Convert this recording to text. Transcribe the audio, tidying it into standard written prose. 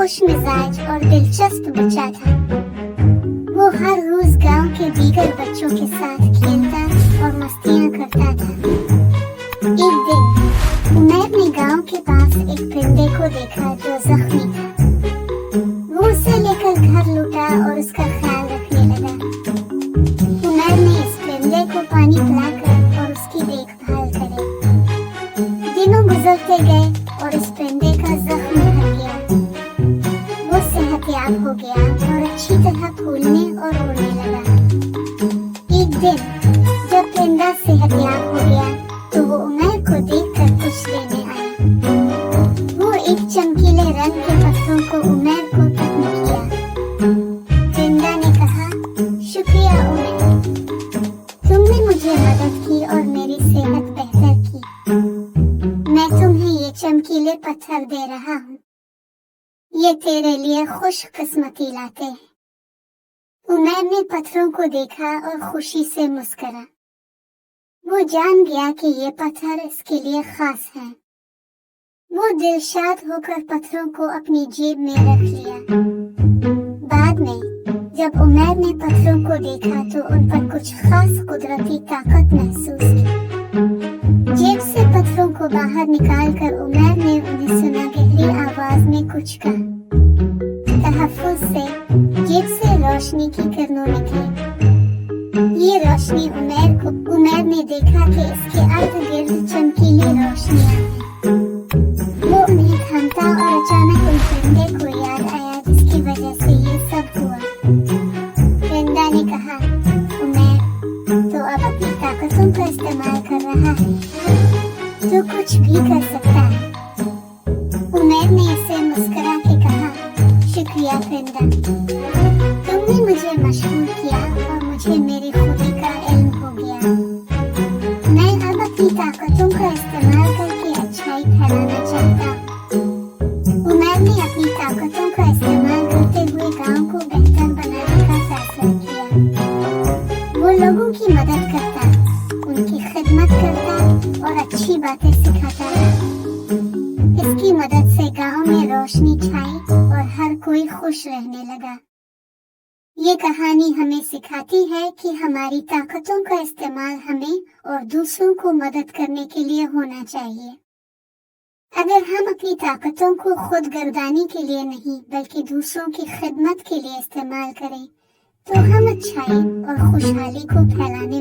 खुश मिजाज और दिलचस्प बच्चा था। वो हर रोज गांव के दीगर बच्चों के साथ खेलता और मस्तियां करता था। एक दिन उमैर ने गांव के पास एक परिंदे को देखा जो जख्मी था। वो उसे लेकर घर लौटा और उसका ख्याल रखने लगा। उमैर ने इस परिंदे को पानी पिलाकर और उसकी देखभाल करे। दिनों गुजरते गए और इस परिंदे का जख्म भर गया। वो सेहतयाब हो गया और अच्छी तरह फूलने और उड़ने लगा। एक दिन जब परिंदा सेहतयाब हो गया तो वो उमैर को देखकर कुछ देने आया। वो एक चमकीले रंग के पत्थरों को उमैर को तकन किया। परिंदा ने कहा, शुक्रिया उमैर, तुमने मुझे मदद की और मेरी सेहत बेहतर की। मैं तुम्हें ये चमकीले पत्थर दे रहा हूँ। ये तेरे लिए खुशकिस्मती लाते हैं। उमैर ने पत्थरों को देखा और खुशी से मुस्कुरा। वो जान गया कि ये पत्थर इसके लिए खास है। वो दिलशाद होकर पत्थरों को अपनी जेब में रख लिया। बाद में जब उमैर ने पत्थरों को देखा तो उन पर कुछ खास कुदरती ताकत महसूस की। जेब से पत्थरों को बाहर निकालकर उमैर ने उन्हें सुना गहरी आवाज में कुछ कहा। तहफ्फुज़ से जेब से रोशनी की किरणें निकली। ये रोशनी उमैर ने देखा कि इसके अर्द गिर्द चमकीली रोशनियां हैं। वो उन्हें थामता और अचानक उन परिंदे को याद आया जिसकी वजह से ये सब हुआ। परिंदा ने कहा, उमैर तो अब अपनी ताकतों का इस्तेमाल कर रहा है, तो कुछ भी कर सकता है। उमैर ने इसे मुस्कुरा के कहा, शुक्रिया परिंदा, तुमने मुझे मशहूर किया और मुझे मेरी खूबी का इल्म हो गया। मैं अब अपनी ताकतों का इस्तेमाल करके अच्छाई फैलाना चाहता हूँ। उमैर ने अपनी ताकतों का इस्तेमाल करते हुए गांव को बेहतर बनाने का फैसला किया। वो लोगों की मदद करता, उनकी खिदमत करता और अच्छी बातें सिखाता रहा। इसकी मदद से गांव में रोशनी छाई और हर कोई खुश रहने लगा। ये कहानी हमें सिखाती है कि हमारी ताकतों का इस्तेमाल हमें और दूसरों को मदद करने के लिए होना चाहिए। अगर हम अपनी ताकतों को खुद गर्दानी के लिए नहीं बल्कि दूसरों की खिदमत के लिए इस्तेमाल करें तो हम अच्छाई और खुशहाली को फैलाने